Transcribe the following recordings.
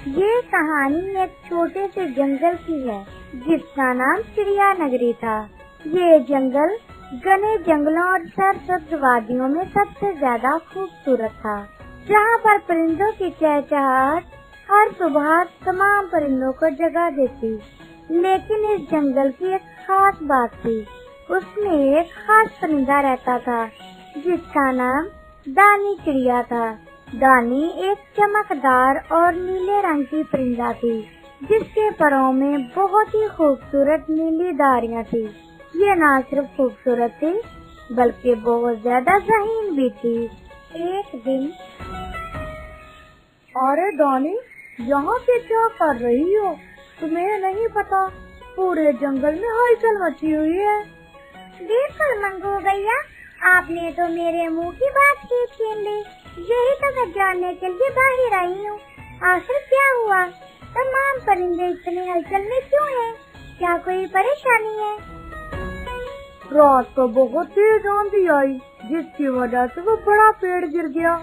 ये कहानी एक छोटे से जंगल की है जिसका नाम चिड़िया नगरी था। ये जंगल घने जंगलों और सरसब्ज वादियों में सबसे ज्यादा खूबसूरत था, जहाँ पर परिंदों की चहचहाहट हर सुबह तमाम परिंदों को जगा देती। लेकिन इस जंगल की एक खास बात थी। उसमें एक खास परिंदा रहता था जिसका नाम दानी चिड़िया था। दानी एक चमकदार और नीले रंग की परिंदा थी जिसके परों में बहुत ही खूबसूरत नीली धारियां थी। ये न सिर्फ खूबसूरत थी बल्कि बहुत ज्यादा ज़हीन भी थी। एक दिन, अरे दानी, यहाँ पे क्या कर रही हो? तुम्हें नहीं पता पूरे जंगल में हलचल मची हुई है। बिल्कुल मंगू भैया, आपने तो मेरे मुंह की बात ही छीन ली। यही तो मैं जानने के लिए बाहर आई हूँ। आखिर क्या हुआ? तमाम परिंदे इतनी हलचल में क्यों हैं? क्या कोई परेशानी है? रात को बहुत तेज आंधी आई जिसकी वजह से वो बड़ा पेड़ गिर गया।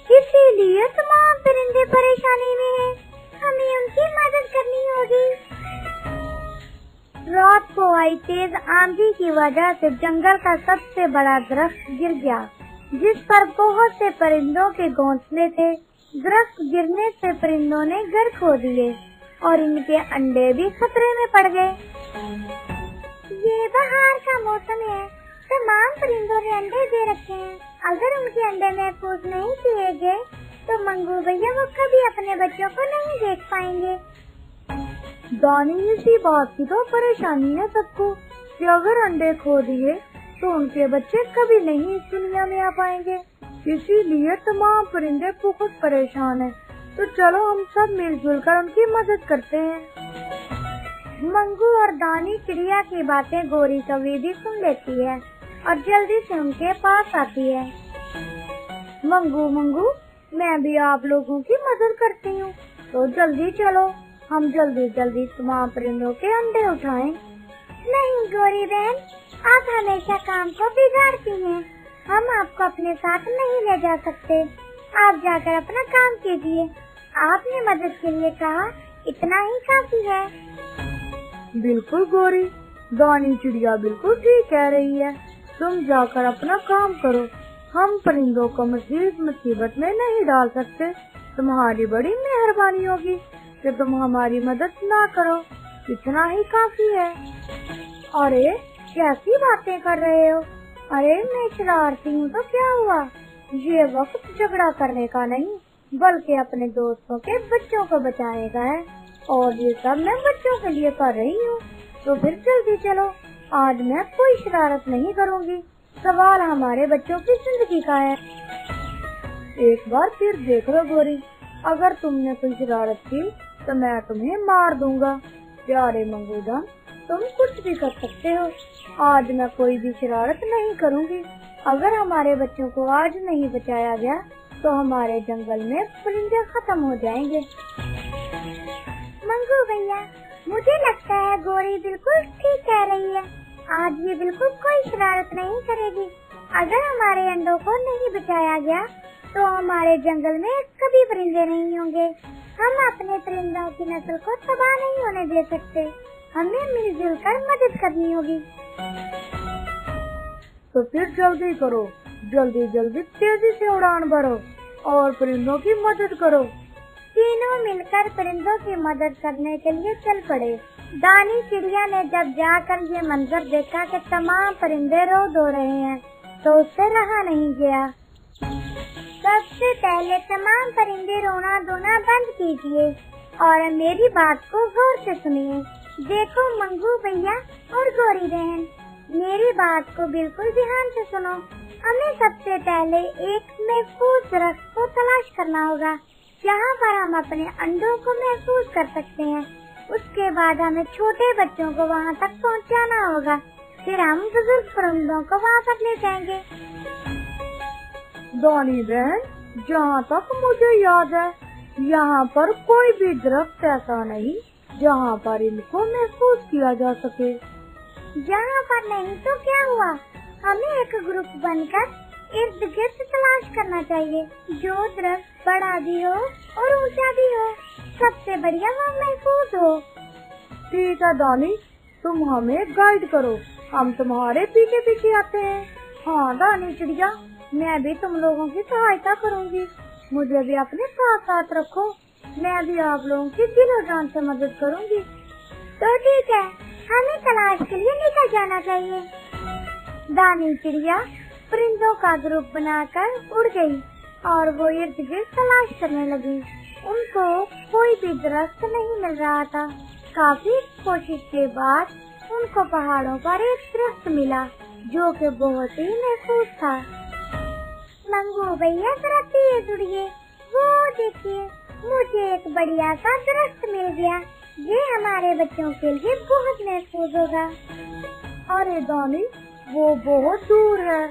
इसीलिए तमाम परिंदे परेशानी में हैं। हमें उनकी मदद करनी होगी। रात को आई तेज आंधी की वजह से जंगल का सबसे बड़ा दरख्त गिर गया जिस पर बहुत से परिंदों के घोंसले थे। दरख्त गिरने से परिंदों ने घर खो दिए और इनके अंडे भी खतरे में पड़ गए। ये बाहर का मौसम है, तमाम परिंदों ने अंडे दे रखे हैं। अगर उनके अंडे महफूज नहीं किए गए तो मंगू भैया वो कभी अपने बच्चों को नहीं देख पाएंगे। दानी, इसी बात की तो परेशानी है सबको कि अगर अंडे खो दिए तो उनके बच्चे कभी नहीं इस दुनिया में आ पाएंगे। इसीलिए तमाम परिंदे बहुत परेशान हैं। तो चलो हम सब मिलजुल कर उनकी मदद करते हैं। मंगू और दानी चिड़िया की बातें गोरी कभी भी सुन लेती है और जल्दी से उनके पास आती है। मंगू, मैं भी आप लोगों की मदद करती हूँ, तो जल्दी चलो, हम जल्दी तमाम परिंदों के अंडे उठाएं। नहीं गोरी बहन, आप हमेशा काम को बिगाड़ती हैं। हम आपको अपने साथ नहीं ले जा सकते। आप जाकर अपना काम कीजिए। आपने मदद के लिए कहा, इतना ही काफी है। बिल्कुल गोरी, दानी चिड़िया बिल्कुल ठीक कह रही है। तुम जाकर अपना काम करो। हम परिंदों को मजीद मुसीबत में नहीं डाल सकते। तुम्हारी बड़ी मेहरबानी होगी कि तुम हमारी मदद ना करो। इतना ही काफी है। अरे कैसी बातें कर रहे हो? अरे मैं शरारती हूँ तो क्या हुआ? ये वक्त झगड़ा करने का नहीं बल्कि अपने दोस्तों के बच्चों को बचाने का है, और ये सब मैं बच्चों के लिए कर रही हूँ। तो फिर जल्दी चलो, आज मैं कोई शरारत नहीं करूँगी। सवाल हमारे बच्चों की जिंदगी का है। एक बार फिर देख लो गोरी, अगर तुमने कोई शरारत की तो मैं तुम्हें मार दूंगा। प्यारे मंगूदान, तुम कुछ भी कर सकते हो। आज मैं कोई भी शरारत नहीं करूँगी। अगर हमारे बच्चों को आज नहीं बचाया गया तो हमारे जंगल में परिंदे खत्म हो जाएंगे। मंगू भैया, मुझे लगता है गोरी बिल्कुल ठीक कह रही है। आज ये बिल्कुल कोई शरारत नहीं करेगी। अगर हमारे अंडों को नहीं बचाया गया तो हमारे जंगल में कभी परिंदे नहीं होंगे। हम अपने परिंदों की नस्ल को तबाह नहीं होने दे सकते। हमें मिलजुल कर मदद करनी होगी। तो फिर जल्दी करो, जल्दी तेजी से उड़ान भरो और परिंदों की मदद करो। तीनों मिलकर परिंदों की मदद करने के लिए चल पड़े। दानी चिड़िया ने जब जाकर ये मंजर देखा कि तमाम परिंदे रो धो रहे हैं तो उससे रहा नहीं गया। सबसे पहले तमाम परिंदे रोना धोना बंद कीजिए और मेरी बात को गौर से सुनिए। देखो मंगू भैया और गोरी बहन, मेरी बात को बिल्कुल ध्यान से सुनो। हमें सबसे पहले एक महफूज दरख्त को तलाश करना होगा जहाँ पर हम अपने अंडों को महफूज कर सकते हैं। उसके बाद हमें छोटे बच्चों को वहाँ तक पहुँचाना होगा। फिर हम बुजुर्ग परिंदों को वहाँ पर ले जाएंगे। दानी बहन, जहाँ तक मुझे याद है यहाँ पर कोई भी दरख्त ऐसा नहीं जहाँ पर इनको महफूज किया जा सके। जहाँ पर नहीं तो क्या हुआ, हमें एक ग्रुप बनकर इर्द गिर्द तलाश करना चाहिए जो दरख्त बड़ा भी हो और ऊंचा भी हो। बढ़िया वहाँ महफूज हो। ठीक है दानी, तुम हमें गाइड करो, हम तुम्हारे पीछे पीछे आते हैं। हाँ दानी चिड़िया, मैं भी तुम लोगों की सहायता करूँगी, मुझे भी अपने साथ साथ रखो, मैं भी आप लोगों की दिलो जान से मदद करूँगी। तो ठीक है, हमें तलाश के लिए निकल जाना चाहिए। दानी चिड़िया परिंदों का ग्रुप बनाकर उड़ गई और वो इर्द गिर्द तलाश करने लगी। उनको कोई भी दरख्त नहीं मिल रहा था। काफी कोशिश के बाद उनको पहाड़ों पर एक दरख्त मिला जो कि बहुत ही महफूज था। मंगू भैया जरा तेज उड़िए, वो देखिए मुझे एक बढ़िया सा दरख्त मिल गया, ये हमारे बच्चों के लिए बहुत महफूज होगा। अरे दानी, वो बहुत दूर है,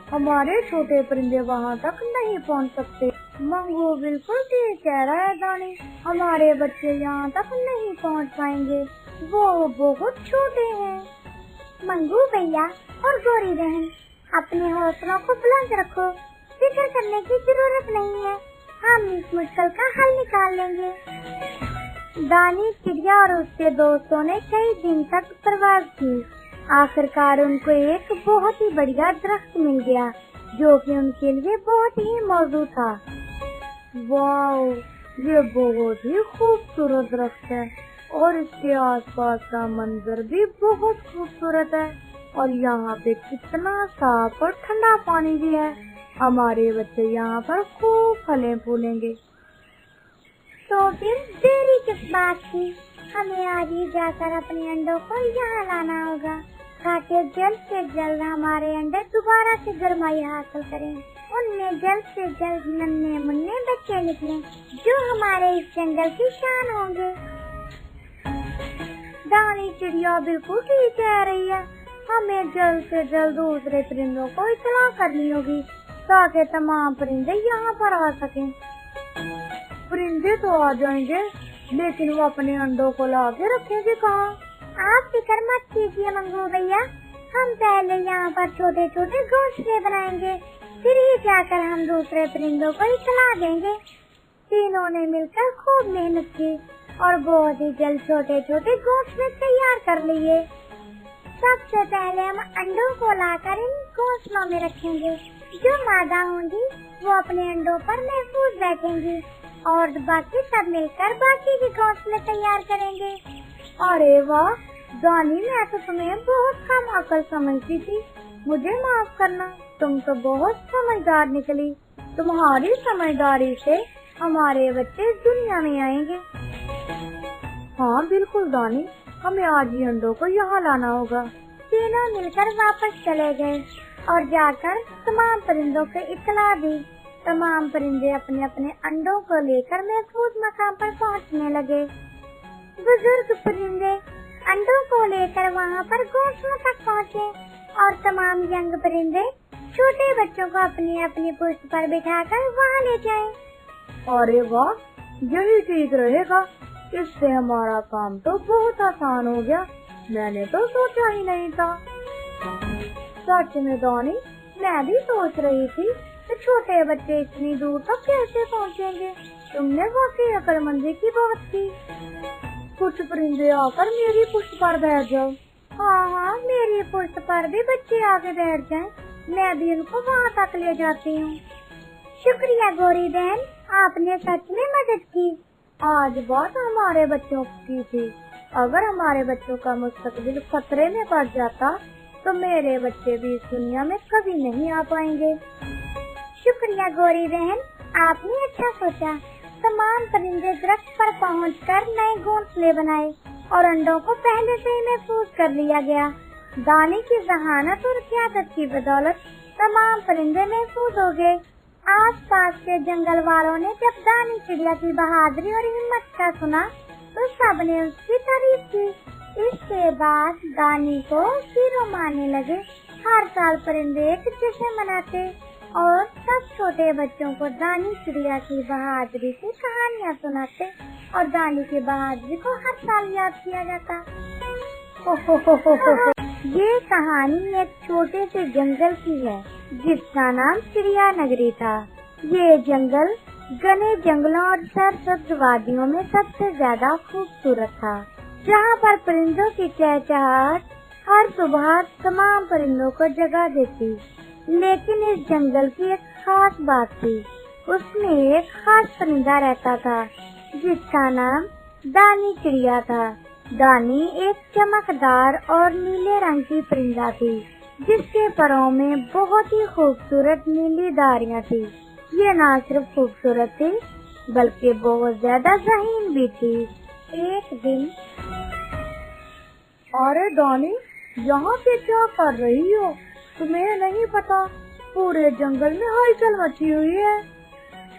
हमारे छोटे परिंदे वहाँ तक नहीं पहुँच सकते। मंगू बिल्कुल ठीक कह रहा है दानी, हमारे बच्चे यहाँ तक नहीं पहुँच पाएंगे, वो बहुत छोटे हैं। मंगू भैया और गोरी बहन, अपने हौसलों को बुलंद रखो, फिक्र करने की जरूरत नहीं है, हम इस मुश्किल का हल निकाल लेंगे। दानी चिड़िया और उसके दोस्तों ने कई दिन तक प्रवास की। आखिरकार उनको एक बहुत ही बढ़िया दरख्त मिल गया जो कि उनके लिए बहुत ही मौजूद था। वाओ, ये बहुत ही खूबसूरत दरख्त है और इसके आसपास का मंजर भी बहुत खूबसूरत है और यहाँ पे कितना साफ और ठंडा पानी भी है। हमारे बच्चे यहाँ पर खूब फले फूलेंगे। तो फिर देरी किस बात की, हमें आज ही जाकर अपने अंडों को यहाँ लाना होगा ताकि जल्द से जल्द हमारे अंडे दोबारा से गर्माई हासिल करें, उनमें जल्द से जल्द नन्हे मुन्ने बच्चे निकलें जो हमारे इस जंगल की शान होंगे। दानी चिड़िया बिल्कुल ठीक कह रही है, हमें जल्द से जल्द दूसरे परिंदों को इत्तला करनी होगी ताकि तमाम परिंदे यहाँ पर आ सकें। परिंदे तो आ जाएंगे, लेकिन वो अपने अंडों को ला के रखेंगे कहाँ? आप फिक्र मत कीजिए मंगू भैया, हम पहले यहाँ पर छोटे छोटे घोंसले बनाएंगे, फिर ही जाकर हम दूसरे परिंदों को इत्तला देंगे। तीनों ने मिलकर खूब मेहनत की और बहुत ही जल्द छोटे छोटे घोंसले तैयार कर लिए। सबसे पहले हम अंडों को लाकर इन घोंसलों में रखेंगे। जो मादा होंगी वो अपने अंडों पर महफूज बैठेंगी और बाकी सब मिलकर बाकी के घोंसले तैयार करेंगे। अरे वाह दानी, मैं तो तुम्हें बहुत कम अकल समझती थी, मुझे माफ करना, तुम तो बहुत समझदार निकली। तुम्हारी समझदारी से हमारे बच्चे इस दुनिया में आएंगे। हाँ बिल्कुल दानी, हमें आज ही अंडों को यहाँ लाना होगा। तीनों मिलकर वापस चले गए और जाकर तमाम परिंदों को इत्तला दी। तमाम परिंदे अपने अपने अंडों को लेकर महफूज मकाम पर पहुँचने लगे। बुजुर्ग परिंदे अंडों को लेकर वहाँ पर घोंसलों तक पहुँचे और तमाम यंग परिंदे छोटे बच्चों को अपनी अपनी पुश्त पर बिठाकर वहाँ ले जाएं। अरे वाह, यही ठीक रहेगा, इससे हमारा काम तो बहुत आसान हो गया, मैंने तो सोचा ही नहीं था। सच में दानी, मैं भी सोच रही थी कि छोटे बच्चे इतनी दूर तक कैसे पहुँचेंगे। तुमने वाकई अक्लमंदी की बात की। कुछ परिंदे आकर मेरी पुश्त पर बैठ जाओ। हाँ, मेरी पुश्त पर भी बच्चे आके बैठ जाएं, मैं भी उनको वहाँ तक ले जाती हूँ। शुक्रिया गोरी बहन, आपने सच में मदद की। आज बात हमारे बच्चों की थी, अगर हमारे बच्चों का मुस्तकबिल खतरे में पड़ जाता तो मेरे बच्चे भी इस दुनिया में कभी नहीं आ पाएंगे। शुक्रिया गोरी बहन, आपने अच्छा सोचा। तमाम परिंदे दरख्त पर पहुंचकर नए घोंसले बनाए और अंडों को पहले से ही महफूज कर लिया गया। दानी की जहानत और क़ियादत की बदौलत तमाम परिंदे महफूज हो गए। आस पास के जंगल वालों ने जब दानी चिड़िया की बहादुरी और हिम्मत का सुना तो सबने उसकी तारीफ की। इसके बाद दानी को हीरो मानने लगे। हर साल परिंदे एक जश्न मनाते और सब छोटे बच्चों को दानी चिड़िया की बहादुरी की कहानियाँ सुनाते और दानी की बहादुरी को हर साल याद किया जाता। ये कहानी एक छोटे से जंगल की है जिसका नाम चिड़िया नगरी था। ये जंगल घने जंगलों और सरसब्ज वादियों में सबसे ज्यादा खूबसूरत था, जहाँ पर परिंदों की चहचहाट हर सुबह तमाम परिंदों को जगा देती। लेकिन इस जंगल की एक खास बात थी। उसमें एक खास परिंदा रहता था जिसका नाम दानी चिड़िया था। दानी एक चमकदार और नीले रंग की परिंदा थी जिसके परों में बहुत ही खूबसूरत नीली धारियां थी। ये न सिर्फ खूबसूरत थी बल्कि बहुत ज्यादा ज़हीन भी थी। एक दिन, अरे दानी, यहाँ पे क्या कर रही हो? तुम्हें नहीं पता पूरे जंगल में हलचल मची हुई है।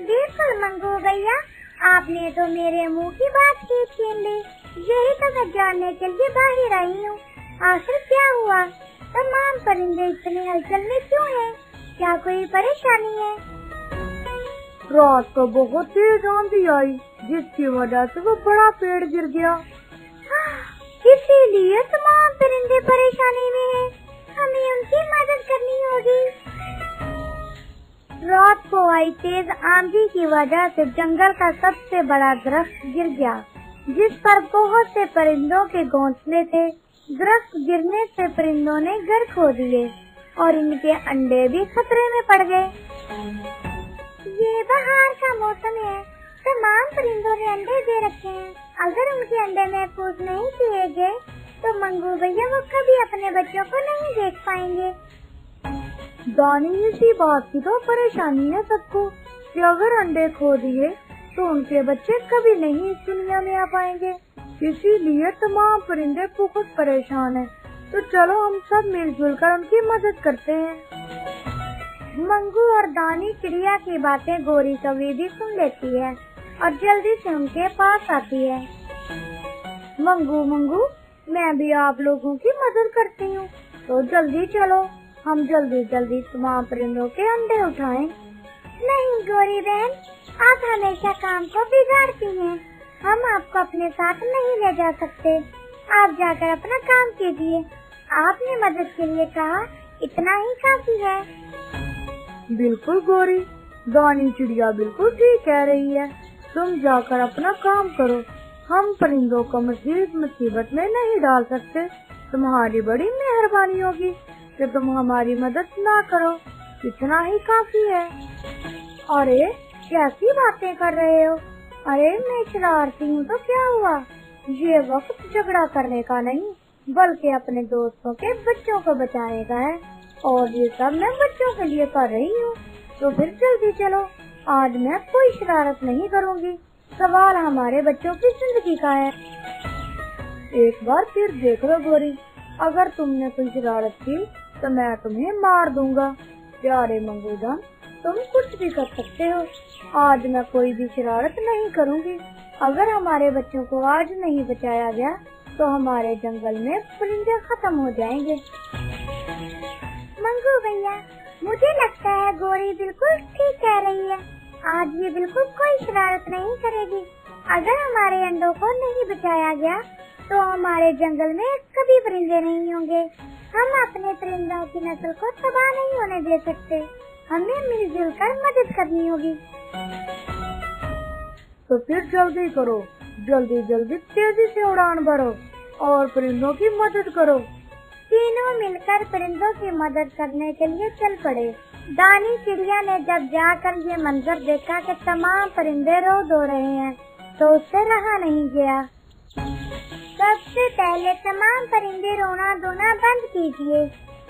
बिल्कुल मंगू भैया, आपने तो मेरे मुंह की बात की छीन ली। यही तो मैं जानने के लिए बाहर आई हूँ। आखिर क्या हुआ? तमाम परिंदे इतनी हलचल में क्यों हैं? क्या कोई परेशानी है? रात को बहुत तेज आंधी आई जिसकी वजह से वो बड़ा पेड़ गिर गया। इसीलिए तमाम परिंदे परेशानी में हैं। हमें उनकी मदद करनी होगी। रात को आई तेज आंधी की वजह से जंगल का सबसे बड़ा दरख्त गिर गया जिस पर बहुत से परिंदों के घोंसले थे। दरख्त गिरने से परिंदों ने घर खो दिए और इनके अंडे भी खतरे में पड़ गए। ये बाहर का मौसम है, तमाम परिंदों ने अंडे दे रखे हैं। अगर उनके अंडे महफूज नहीं किए गए तो मंगू भैया वो कभी अपने बच्चों को नहीं देख पाएंगे। दानी, इसी बात की तो परेशानी है सबको कि अगर अंडे खो दिए तो उनके बच्चे कभी नहीं इस दुनिया में आ पाएंगे। इसीलिए तमाम परिंदे बहुत परेशान हैं। तो चलो हम सब मिलजुल कर उनकी मदद करते हैं। मंगू और दानी चिड़िया की बातें गोरी कभी भी सुन लेती है और जल्दी से उनके पास आती है। मंगू, मैं भी आप लोगों की मदद करती हूँ, तो जल्दी चलो, हम जल्दी जल्दी तमाम परिंदों के अंडे उठाएं। नहीं गोरी बहन, आप हमेशा काम को बिगाड़ती हैं। हम आपको अपने साथ नहीं ले जा सकते। आप जाकर अपना काम कीजिए। आपने मदद के लिए कहा, इतना ही काफी है। बिल्कुल गोरी, दानी चिड़िया बिल्कुल ठीक कह रही है। तुम जाकर अपना काम करो। हम परिंदों को मजीद मुसीबत में नहीं डाल सकते। तुम्हारी बड़ी मेहरबानी होगी कि तुम हमारी मदद ना करो। इतना ही काफी है। अरे कैसी बातें कर रहे हो? अरे मैं शरारती हूँ तो क्या हुआ? ये वक्त झगड़ा करने का नहीं बल्कि अपने दोस्तों के बच्चों को बचाने का है, और ये सब मैं बच्चों के लिए कर रही हूँ। तो फिर जल्दी चलो, आज मैं कोई शरारत नहीं करूँगी। सवाल हमारे बच्चों की जिंदगी का है। एक बार फिर देख लो गोरी, अगर तुमने कोई शरारत की तो मैं तुम्हें मार दूंगा। प्यारे मंगूजान, तुम कुछ भी कर सकते हो। आज मैं कोई भी शरारत नहीं करूँगी। अगर हमारे बच्चों को आज नहीं बचाया गया तो हमारे जंगल में परिंदे खत्म हो जाएंगे। मंगू भैया, मुझे लगता है गोरी बिल्कुल ठीक कह रही है। आज ये बिल्कुल कोई शरारत नहीं करेगी। अगर हमारे अंडों को नहीं बचाया गया तो हमारे जंगल में कभी परिंदे नहीं होंगे। हम अपने परिंदों की नस्ल को तबाह नहीं होने दे सकते। हमें मिलजुल कर मदद करनी होगी। तो फिर जल्दी करो, जल्दी जल्दी तेजी से उड़ान भरो और परिंदों की मदद करो। तीनों मिलकर परिंदों की मदद करने के लिए चल पड़े। दानी चिड़िया ने जब जाकर ये मंजर देखा कि तमाम परिंदे रो धो रहे हैं तो उससे रहा नहीं गया। सबसे पहले तमाम परिंदे रोना धोना बंद कीजिए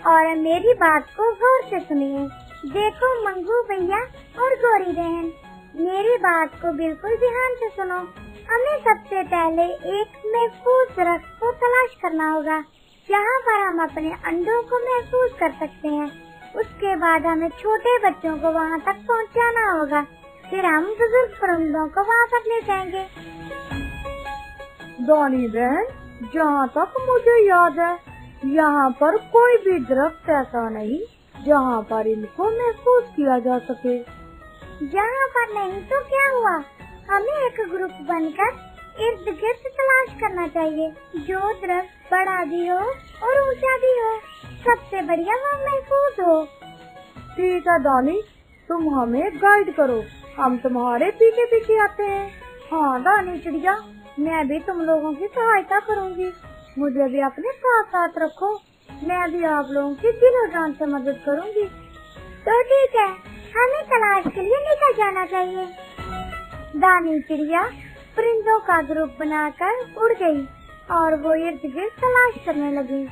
और मेरी बात को गौर से सुनिए। देखो मंगू भैया और गोरी बहन, मेरी बात को बिल्कुल ध्यान से सुनो। हमें सबसे पहले एक महफूज दरख्त को तलाश करना होगा जहाँ पर हम अपने अंडों को महफूज कर सकते हैं। उसके बाद हमें छोटे बच्चों को वहाँ तक पहुँचाना होगा। फिर हम बुजुर्ग परिंदों को वहाँ पर ले जाएंगे। दानी बहन, जहाँ तक मुझे याद है यहाँ पर कोई भी दरख्त ऐसा नहीं जहाँ पर इनको महफूज किया जा सके। जहाँ पर नहीं तो क्या हुआ, हमें एक ग्रुप बनकर इर्द गिर्द तलाश करना चाहिए जो दरख्त बड़ा भी हो और ऊंचा भी हो, सबसे बढ़िया वो महफूज हो। ठीक है दानी, तुम हमें गाइड करो, हम तुम्हारे पीछे पीछे आते हैं। हाँ दानी चिड़िया, मैं भी तुम लोगों की सहायता करूँगी। मुझे भी अपने साथ साथ रखो, मैं भी आप लोगों की दिलो जान से मदद करूँगी। तो ठीक है, हमें तलाश के लिए निकल जाना चाहिए। दानी चिड़िया परिंदों का ग्रुप बनाकर उड़ गई और वो इर्द गिर्द तलाश करने लगी।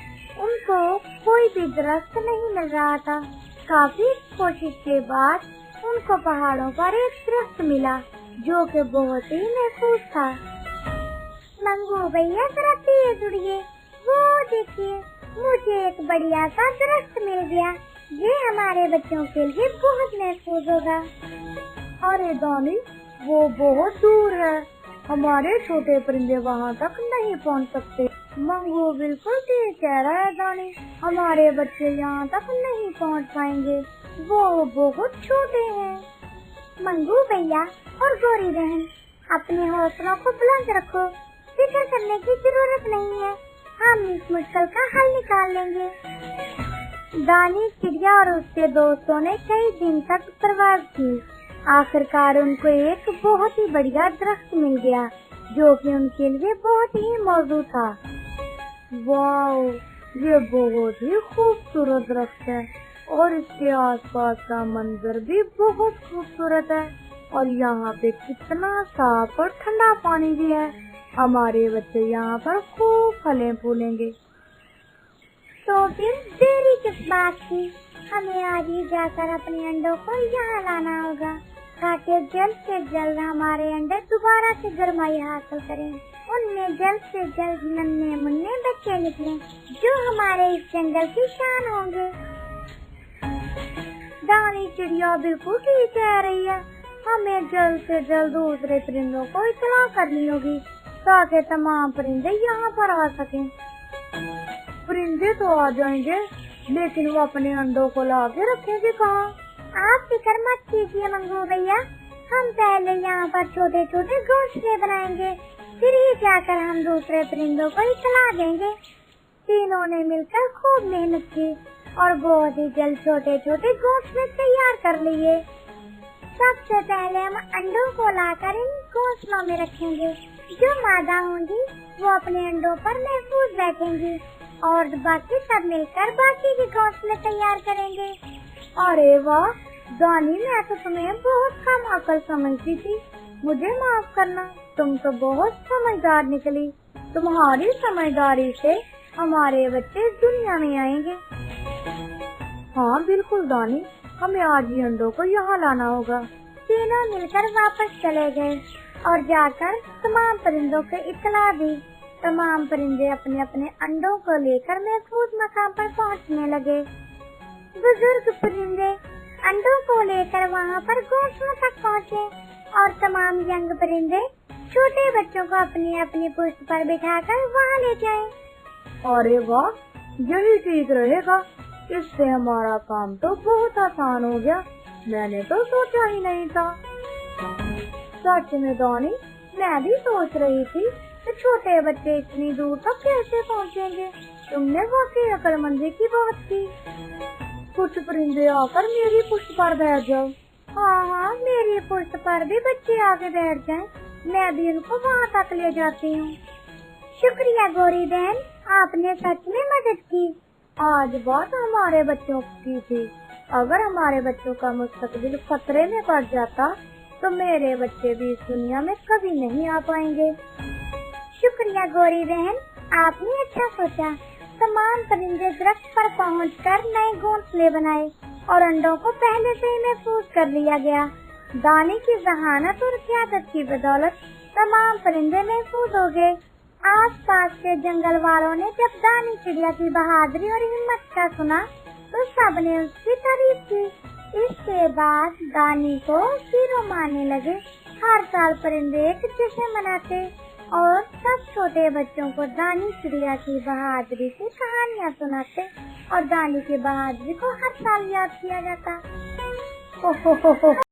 उनको कोई भी दरख्त नहीं मिल रहा था। काफी कोशिश के बाद उनको पहाड़ों पर एक दरख्त मिला जो कि बहुत ही महफूज था। मंगू भैया जरा तेज उड़िए, वो देखिए मुझे एक बढ़िया सा दरख्त मिल गया, ये हमारे बच्चों के लिए बहुत महफूज होगा। अरे दानी, वो बहुत दूर है, हमारे छोटे परिंदे वहाँ तक नहीं पहुँच सकते। मंगू बिल्कुल ठीक कह रहा है दानी, हमारे बच्चे यहाँ तक नहीं पहुँच पाएंगे, वो बहुत छोटे हैं। मंगू भैया और गौरी बहन, अपने हौसलों को बुलंद रखो, फिक्र करने की जरूरत नहीं है, हम इस मुश्किल का हल निकाल लेंगे। दानी चिड़िया और उसके दोस्तों ने कई दिन तक प्रवास की। आखिरकार उनको एक बहुत ही बढ़िया दरख्त मिल गया जो कि उनके लिए बहुत ही मौजू था। वाओ, ये बहुत ही खूबसूरत दरख्त है और इसके आसपास का मंजर भी बहुत खूबसूरत है और यहाँ पे कितना साफ और ठंडा पानी भी है। हमारे बच्चे यहाँ पर खूब फले फूलेंगे। तो फिर देरी किस बात की, हमें आज ही जाकर अपने अंडों को यहाँ लाना होगा ताकि जल्द से जल्द हमारे अंडे दोबारा से गर्माई हासिल करें, उनमें जल्द से जल्द नन्हे मुन्ने बच्चे निकलें जो हमारे इस जंगल की शान होंगे। दानी चिड़िया बिल्कुल ठीक कह रही है, हमें जल्द से जल्द दूसरे परिंदों को इत्तला करनी होगी ताकि तमाम परिंदे यहाँ पर आ सकें। परिंदे तो आ जाएंगे, लेकिन वो अपने अंडों को ला के रखेंगे कहाँ? आप फिक्र मत कीजिए मंगू भैया, हम पहले यहाँ पर छोटे छोटे घोंसले बनाएंगे, फिर ही जाकर हम दूसरे परिंदों को इत्तला देंगे। तीनों ने मिलकर खूब मेहनत की और बहुत ही जल्द छोटे छोटे घोंसले तैयार कर लिए। सबसे पहले हम अंडों को लाकर इन घोंसलों में रखेंगे। जो मादा होंगी वो अपने अंडों पर महफूज बैठेंगी और बाकी सब मिलकर बाकी के घोंसले तैयार करेंगे। अरे वाह दानी, मैं तो तुम्हें बहुत कम अकल समझती थी, मुझे माफ करना, तुम तो बहुत समझदार निकली। तुम्हारी समझदारी से हमारे बच्चे इस दुनिया में आएंगे। हाँ बिल्कुल दानी, हमें आज ही अंडों को यहाँ लाना होगा। तीनों मिलकर वापस चले गए और जाकर तमाम परिंदों को इत्तला दी। तमाम परिंदे अपने अपने अंडों को लेकर महफूज मकाम पर पहुँचने लगे। बुजुर्ग परिंदे अंडों को लेकर वहाँ पर घोंसलों तक पहुँचे और तमाम यंग परिंदे छोटे बच्चों को अपनी अपनी पुश्त पर बिठाकर वहाँ ले जाएं। अरे वाह, यही ठीक रहेगा, इससे हमारा काम तो बहुत आसान हो गया, मैंने तो सोचा ही नहीं था। सच में दानी, मैं भी सोच रही थी कि छोटे बच्चे इतनी दूर तक कैसे पहुँचेंगे। तुमने वाकई अक्लमंदी की बात की। कुछ परिंदे आकर मेरी पुश्त पर बैठ जाओ। हाँ, मेरी पुश्त पर भी बच्चे आके बैठ जाएं, मैं भी उनको वहाँ तक ले जाती हूँ। शुक्रिया गौरी बहन, आपने सच में मदद की। आज बात हमारे बच्चों की थी, अगर हमारे बच्चों का मुस्तकबिल खतरे में पड़ जाता तो मेरे बच्चे भी इस दुनिया में कभी नहीं आ पाएंगे। शुक्रिया गौरी बहन, आपने अच्छा सोचा। तमाम परिंदे दरख्त पर पहुंचकर नए घोंसले बनाए और अंडों को पहले से ही महफूज कर लिया गया। दानी की जहानत और क़ियादत की बदौलत तमाम परिंदे महफूज हो गए। आसपास के जंगल वालों ने जब दानी चिड़िया की बहादुरी और हिम्मत का सुना तो सबने उसकी तारीफ की। इसके बाद दानी को हीरो मानने लगे। हर साल परिंदे एक जश्न मनाते और सब छोटे बच्चों को दानी चिड़िया की बहादुरी की कहानियाँ सुनाते और दानी की बहादुरी को हर साल याद किया जाता।